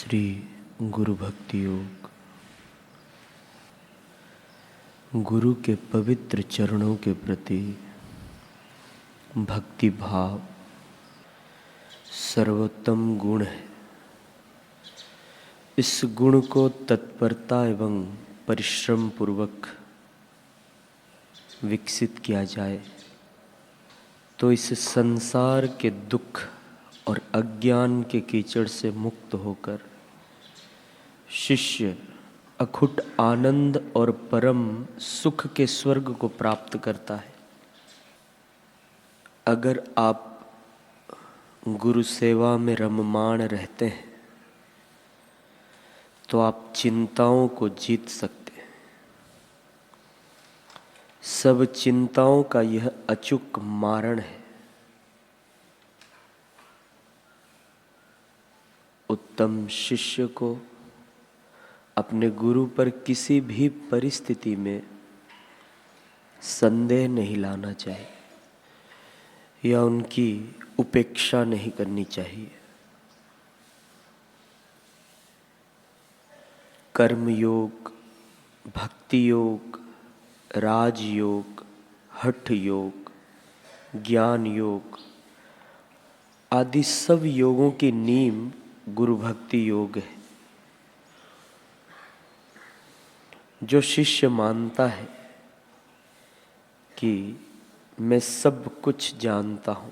श्री गुरु भक्ति योग। गुरु के पवित्र चरणों के प्रति भक्ति भाव सर्वोत्तम गुण है। इस गुण को तत्परता एवं परिश्रम पूर्वक विकसित किया जाए तो इस संसार के दुख और अज्ञान के कीचड़ से मुक्त होकर शिष्य अखुट आनंद और परम सुख के स्वर्ग को प्राप्त करता है। अगर आप गुरु सेवा में रममाण रहते हैं तो आप चिंताओं को जीत सकते हैं। सब चिंताओं का यह अचूक मारण है। उत्तम शिष्य को अपने गुरु पर किसी भी परिस्थिति में संदेह नहीं लाना चाहिए या उनकी उपेक्षा नहीं करनी चाहिए। कर्म योग, भक्ति योग, राजयोग, हठ योग, ज्ञान योग आदि सब योगों की नींव गुरु भक्ति योग है। जो शिष्य मानता है कि मैं सब कुछ जानता हूँ,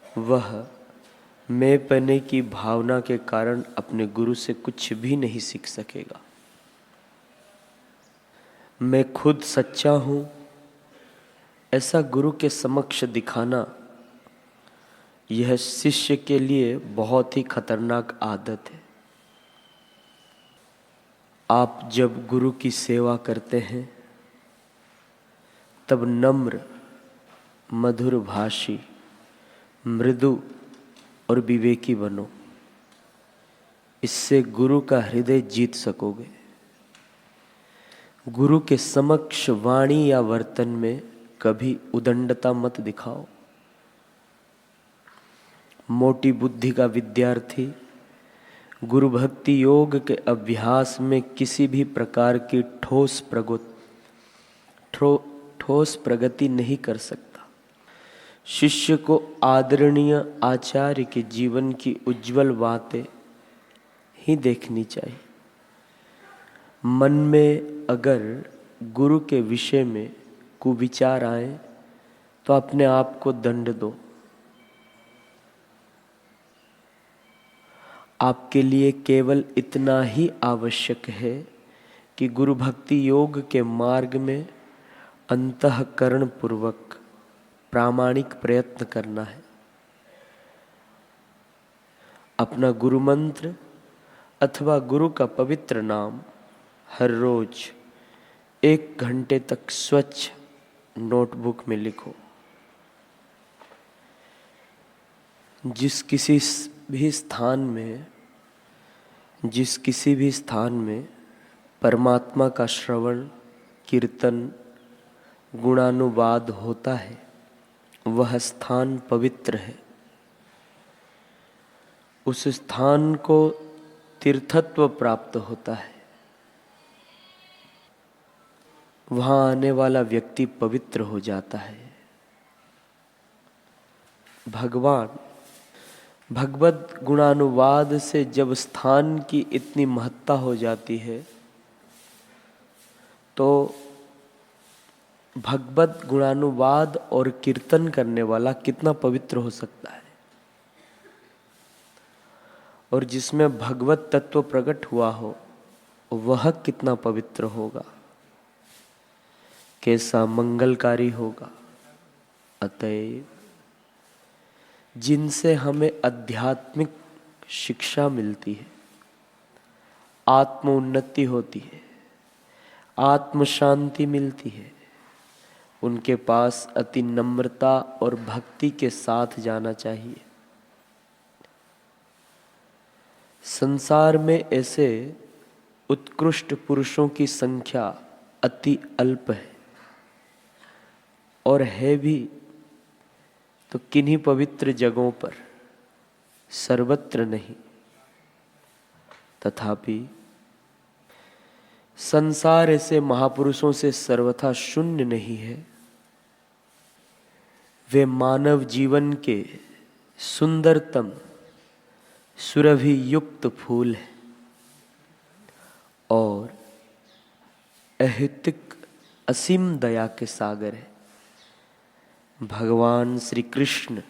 वह मैं पने की भावना के कारण अपने गुरु से कुछ भी नहीं सीख सकेगा। मैं खुद सच्चा हूँ ऐसा गुरु के समक्ष दिखाना यह शिष्य के लिए बहुत ही खतरनाक आदत है। आप जब गुरु की सेवा करते हैं तब नम्र, मधुर भाषी, मृदु और विवेकी बनो। इससे गुरु का हृदय जीत सकोगे। गुरु के समक्ष वाणी या वर्तन में कभी उदंडता मत दिखाओ। मोटी बुद्धि का विद्यार्थी गुरु भक्ति योग के अभ्यास में किसी भी प्रकार की ठोस प्रगति नहीं कर सकता। शिष्य को आदरणीय आचार्य के जीवन की उज्जवल बातें ही देखनी चाहिए। मन में अगर गुरु के विषय में कुविचार आए तो अपने आप को दंड दो। आपके लिए केवल इतना ही आवश्यक है कि गुरु भक्ति योग के मार्ग में अंतःकरण पूर्वक प्रामाणिक प्रयत्न करना है। अपना गुरु मंत्र अथवा गुरु का पवित्र नाम हर रोज 1 घंटे तक स्वच्छ नोटबुक में लिखो। जिस किसी भी स्थान में परमात्मा का श्रवण, कीर्तन, गुणानुवाद होता है वह स्थान पवित्र है। उस स्थान को तीर्थत्व प्राप्त होता है। वहां आने वाला व्यक्ति पवित्र हो जाता है। भगवत गुणानुवाद से जब स्थान की इतनी महत्ता हो जाती है तो भगवत गुणानुवाद और कीर्तन करने वाला कितना पवित्र हो सकता है। और जिसमें भगवत तत्व प्रकट हुआ हो वह कितना पवित्र होगा, कैसा मंगलकारी होगा। अतएव जिनसे हमें आध्यात्मिक शिक्षा मिलती है, आत्म उन्नति होती है, आत्म शांति मिलती है, उनके पास अति नम्रता और भक्ति के साथ जाना चाहिए। संसार में ऐसे उत्कृष्ट पुरुषों की संख्या अति अल्प है और है भी तो किन्हीं पवित्र जगहों पर, सर्वत्र नहीं। तथापि संसार ऐसे महापुरुषों से सर्वथा शून्य नहीं है। वे मानव जीवन के सुंदरतम सुरभि युक्त फूल है और अहेतुक असीम दया के सागर है। भगवान श्री कृष्ण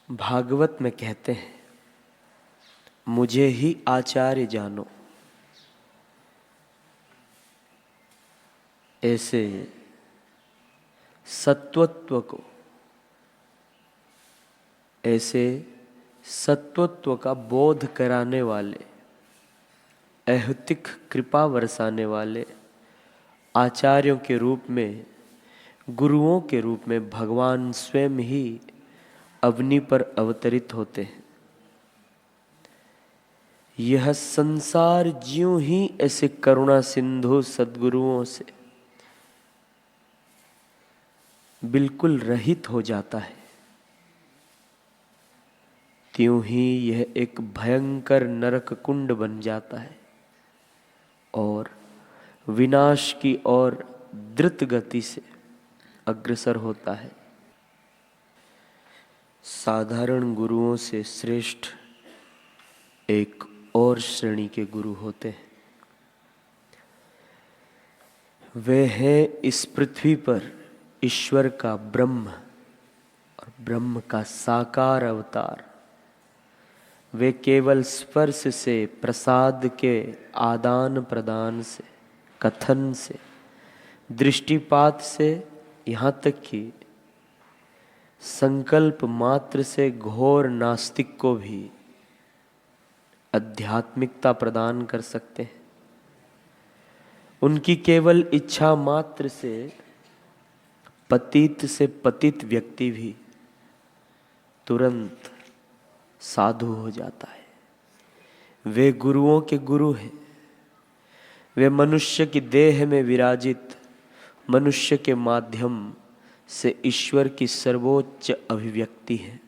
भागवत में कहते हैं, मुझे ही आचार्य जानो। ऐसे सत्वत्व को, ऐसे सत्वत्व का बोध कराने वाले, अहेतुक कृपा बरसाने वाले आचार्यों के रूप में, गुरुओं के रूप में भगवान स्वयं ही अवनी पर अवतरित होते हैं। यह संसार ज्यों ही ऐसे करुणा सिंधु सद्गुरुओं से बिल्कुल रहित हो जाता है, त्यों ही यह एक भयंकर नरक कुंड बन जाता है और विनाश की ओर द्रुत गति से अग्रसर होता है। साधारण गुरुओं से श्रेष्ठ एक और श्रेणी के गुरु होते हैं। वे हैं इस पृथ्वी पर ईश्वर का ब्रह्म और ब्रह्म का साकार अवतार। वे केवल स्पर्श से, प्रसाद के आदान प्रदान से, कथन से, दृष्टिपात से, यहाँ तक कि संकल्प मात्र से घोर नास्तिक को भी आध्यात्मिकता प्रदान कर सकते हैं। उनकी केवल इच्छा मात्र से पतित व्यक्ति भी तुरंत साधु हो जाता है। वे गुरुओं के गुरु हैं। वे मनुष्य की देह में विराजित, मनुष्य के माध्यम से ईश्वर की सर्वोच्च अभिव्यक्ति है।